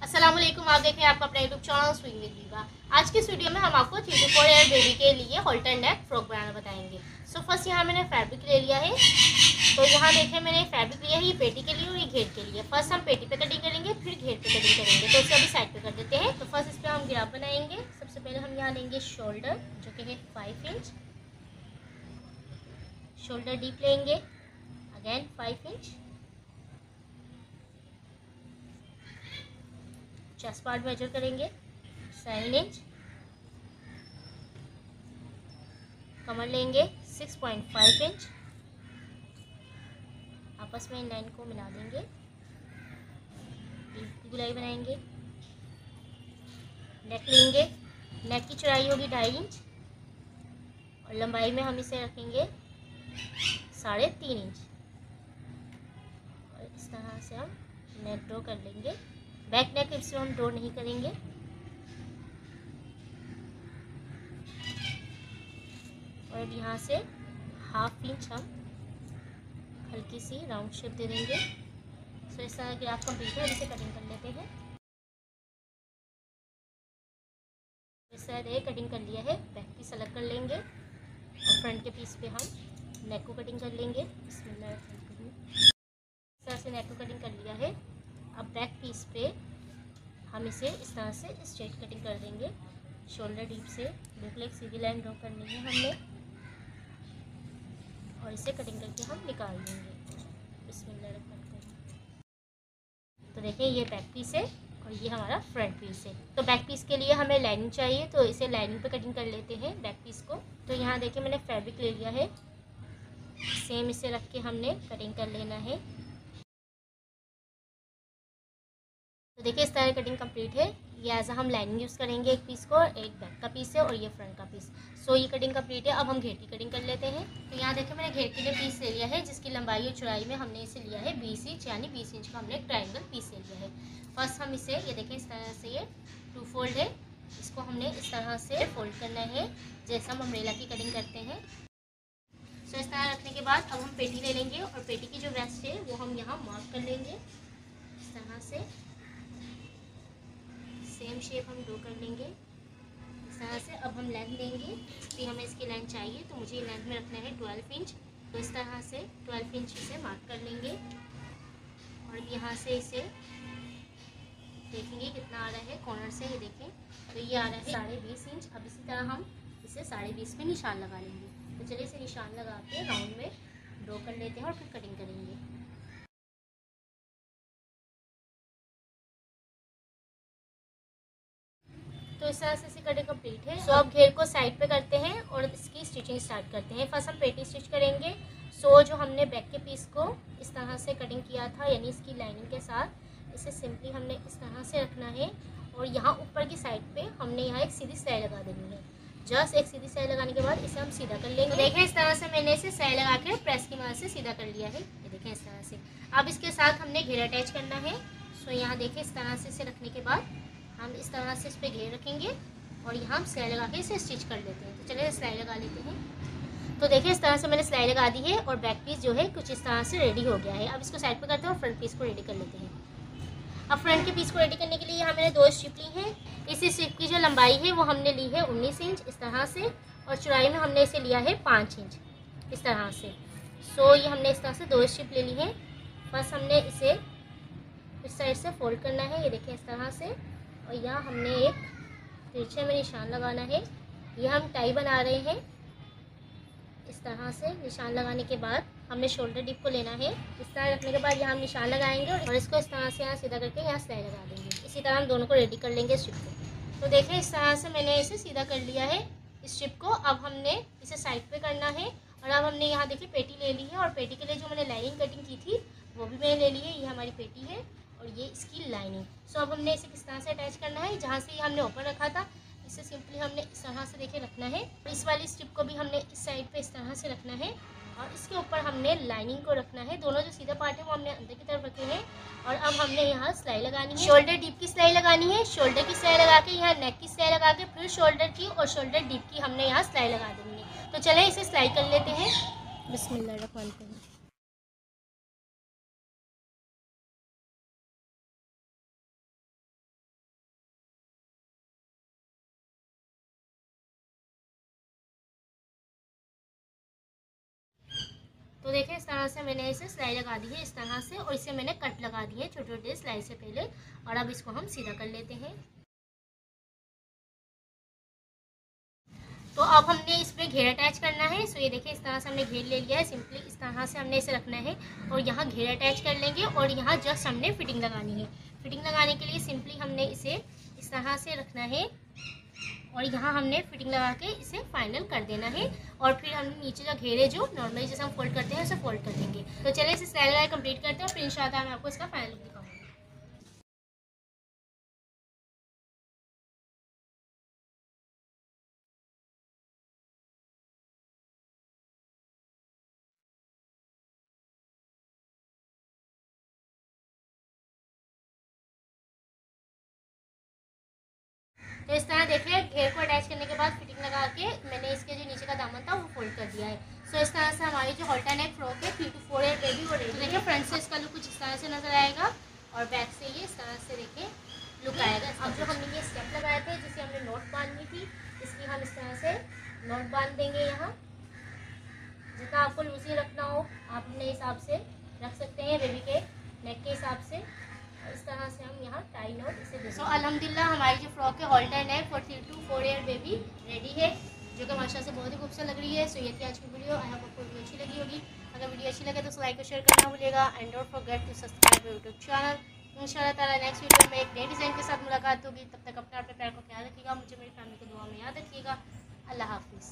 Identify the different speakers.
Speaker 1: अस्सलामुअलैकुम, आप देख रहे हैं आपका अपना यूट्यूब चैनल स्विंग विद दीवा। आज की इस वीडियो में हम आपको 3 to 4 ईयर बेबी के लिए हॉल्टर नेक फ्रॉक बनाना बताएंगे। सो फर्स्ट यहाँ मैंने फैब्रिक ले लिया है। तो यहाँ देखें मैंने फैब्रिक लिया है, ये पेटी के लिए और ये घेर के लिए। फर्स्ट हम पेटी पे कटिंग करेंगे, फिर घेर पे कटिंग करेंगे। तो इसे अभी साइड पे कर देते हैं। तो फर्स्ट इस पर हम ग्राफ बनाएंगे। सबसे पहले हम यहाँ लेंगे शोल्डर, जो कि है 5 इंच। शोल्डर डीप लेंगे, again 5 inch. Chest part measure करेंगे 7 इंच। कमर लेंगे 6.5 इंच। आपस में इन लाइन को मिला देंगे, की गुलाई बनाएंगे। नेक लेंगे, नेक की चौड़ाई होगी 2.5 इंच और लंबाई में हम इसे रखेंगे 3.5 इंच। और इस तरह से हम नेक ड्रॉ कर लेंगे। बैक नेक इसमें हम ड्रॉ नहीं करेंगे। और अब यहाँ से 1/2 इंच हम हल्की सी राउंड शेप दे देंगे। सो इस तरह की आप कंप्लीट है, इसे कटिंग कर लेते हैं। इस तरह कटिंग कर लिया है। बैक पीस अलग कर लेंगे और फ्रंट के पीस पे हम नेक को कटिंग कर लेंगे। इस तरह से नेक को कटिंग कर लिया है। अब बैक पीस पे हम इसे इस तरह से स्ट्रेट कटिंग कर देंगे। शोल्डर डीप से बिल्कुल एक सीधी लाइन ड्रॉ करनी है हमने और इसे कटिंग करके हम निकाल देंगे। तो देखिए ये बैक पीस है और ये हमारा फ्रंट पीस है। तो बैक पीस के लिए हमें लाइनिंग चाहिए, तो इसे लाइनिंग पे कटिंग कर लेते हैं बैक पीस को। तो यहाँ देखिए मैंने फैब्रिक ले लिया है, सेम इसे रख के हमने कटिंग कर लेना है। तो देखिए इस तरह कटिंग कंप्लीट है। ये एज हम लाइनिंग यूज़ करेंगे एक पीस को, एक बैक का पीस है और ये फ्रंट का पीस। सो ये कटिंग कंप्लीट है। अब हम घेर की कटिंग कर लेते हैं। तो यहाँ देखिए मैंने घेर के लिए पीस ले लिया है, जिसकी लंबाई और चौड़ाई में हमने इसे लिया है 20 इंच, यानी 20 इंच का हमने एक ट्रायंगल पीस ले लिया है। फर्स्ट हम इसे ये देखें इस तरह से, ये 2 फोल्ड है, इसको हमने इस तरह से फोल्ड करना है जैसा हम अम्ब्रेला की कटिंग करते हैं। सो इस तरह रखने के बाद अब हम पेटी ले लेंगे और पेटी की जो ब्रेस्ट है वो हम यहाँ मार्क कर लेंगे इस तरह से। सेम शेप हम ड्रॉ कर लेंगे इस तरह से। अब हम लेंथ लेंगे, कि हमें इसकी लेंथ चाहिए, तो मुझे लेंथ में रखना है 12 इंच। तो इस तरह से 12 इंच इसे मार्क कर लेंगे और यहाँ से इसे देखेंगे कितना आ रहा है कॉर्नर से। ये देखें तो ये आ रहा है 20.5 इंच। अब इसी तरह हम इसे 20.5 पे निशान लगा लेंगे। तो चलिए इसे निशान लगा के राउंड में ड्रॉ कर लेते हैं और फिर कटिंग करेंगे। तो इस तरह से इसकी कटिंग कंप्लीट है। सो अब घेर को साइड पे करते हैं और इसकी स्टिचिंग स्टार्ट करते हैं। फर्स्ट हम पेटी स्टिच करेंगे। सो जो हमने बैक के पीस को इस तरह से कटिंग किया था, यानी इसकी लाइनिंग के साथ, इसे सिंपली हमने इस तरह से रखना है और यहाँ ऊपर की साइड पे हमने यहाँ एक सीधी सिलाई लगा देनी है। जस्ट एक सीधी सिलाई लगाने के बाद इसे हम सीधा कर लेंगे। तो देखें इस तरह से मैंने इसे सिलाई लगा के प्रेस की मदद से सीधा कर लिया है। ये देखें इस तरह से। अब इसके साथ हमने घेर अटैच करना है। सो यहाँ देखें इस तरह से इसे रखने के बाद हम इस तरह से इस पर घेर रखेंगे और यहाँ हम सिलाई लगा के इसे स्टिच कर लेते हैं। तो चलिए सिलाई लगा लेते हैं। तो देखिए इस तरह से मैंने सिलाई लगा दी है और बैक पीस जो है कुछ इस तरह से रेडी हो गया है। अब इसको साइड पे करते हैं और फ्रंट पीस को रेडी कर लेते हैं। अब फ्रंट के पीस को रेडी करने के लिए यहाँ मैंने 2 स्ट्रिप ली है। इस स्ट्रिप की जो लंबाई है वो हमने ली है 19 इंच इस तरह से, और चौड़ाई में हमने इसे लिया है 5 इंच इस तरह से। सो ये हमने इस तरह से 2 स्ट्रिप ले ली है। फर्स्ट हमने इसे इस साइड से फोल्ड करना है, ये देखें इस तरह से। और यहाँ हमने एक तिरछे में निशान लगाना है। यह हम टाई बना रहे हैं इस तरह से। निशान लगाने के बाद हमने शोल्डर डिप को लेना है। इस तरह रखने के बाद यहाँ हम निशान लगाएंगे और इसको इस तरह से यहाँ सीधा करके यहाँ सिलाई लगा देंगे। इसी तरह हम दोनों को रेडी कर लेंगे स्ट्रिप को। तो देखें इस तरह से मैंने इसे सीधा कर लिया है स्ट्रिप को। अब हमने इसे साइड पे करना है और अब हमने यहाँ देखिए पेटी ले ली है और पेटी के लिए जो मैंने लाइनिंग कटिंग की थी वो भी मैंने ले ली है। ये हमारी पेटी है और ये इसकी लाइनिंग। सो अब हमने इसे किस तरह से अटैच करना है, जहाँ से ये हमने ओपन रखा था इसे सिंपली हमने इस तरह से देखे रखना है। और इस वाली स्ट्रिप को भी हमने इस साइड पे इस तरह से रखना है और इसके ऊपर हमने लाइनिंग को रखना है। दोनों जो सीधा पार्ट है वो हमने अंदर की तरफ रखे हैं। और अब हमने यहाँ सिलाई लगानी है, शोल्डर डीप की सिलाई लगानी है। शोल्डर की सिलाई लगा के यहाँ नेक की सिलाई लगा के फिर शोल्डर की और शोल्डर डीप की हमने यहाँ सिलाई लगा देनी है। तो चले इसे सिलाई कर लेते हैं। बिस्मिल्लाह। तो देखिए इस तरह से मैंने इसे सिलाई लगा दी है इस तरह से, और इसे मैंने कट लगा दी है छोटे छोटे सिलाई से पहले। और अब इसको हम सीधा कर लेते हैं। तो अब हमने इसमें घेर अटैच करना है। सो ये देखिए इस तरह से हमने घेर ले लिया है। सिंपली इस तरह से हमने इसे रखना है और यहाँ घेर अटैच कर लेंगे और यहाँ जस्ट हमने फिटिंग लगानी है। फिटिंग लगाने के लिए सिंपली हमने इसे इस तरह से रखना है और यहाँ हमने फिटिंग लगा के इसे फाइनल कर देना है। और फिर हम नीचे का घेर है जो नॉर्मली जैसे हम फोल्ड करते हैं उसे फोल्ड कर देंगे। तो चलिए इसे सिलाई लगाए कंप्लीट करते हैं और फिर इंशाल्लाह मैं आपको इसका फाइनल लुक दिखाऊंगी। तो इस तरह देखिए घेर को अटैच करने के बाद फिटिंग लगा के मैंने इसके जो नीचे का दामन था वो फोल्ड कर दिया है। सो इस तरह से हमारी जो हॉल्टर नेक फ्रॉक है 3 to 4 ईयर बेबी वो रेडी। तो देखिए फ्रंट से इसका लुक कुछ इस तरह से नजर आएगा और बैक से ये इस तरह से देखिए लुक आएगा। अब जो हमने ये स्टेप लगाए थे जिसे हमने नोट बांधनी थी, इसकी हम इस तरह से नोट बांध देंगे। यहाँ जितना आपको लूजी रखना हो आप अपने हिसाब से रख सकते हैं, बेबी के नेक के हिसाब से। इस तरह से हम यहाँ टाई नोट इसे दे। सो अल्हम्दुलिल्लाह हमारी जो फ्रॉक है halter neck for 3 to 4 year baby ready है, जो कि माशाल्लाह से बहुत ही खूबसूरत लग रही है। सो ये थी आज की वीडियो। आई होप आपको वीडियो अच्छी लगी होगी। अगर वीडियो अच्छी लगे तो लाइक और शेयर करना भूलिएगा and don't forget to subscribe YouTube channel. इंशाल्लाह ताला नेक्स्ट वीडियो में एक नए डिज़ाइन के साथ मुलाकात होगी। तब तक अपना प्यार को ख्याल रखिएगा। मुझे मेरी फैमिली को दुआ में याद रखिएगा। अल्लाह हाफिज़।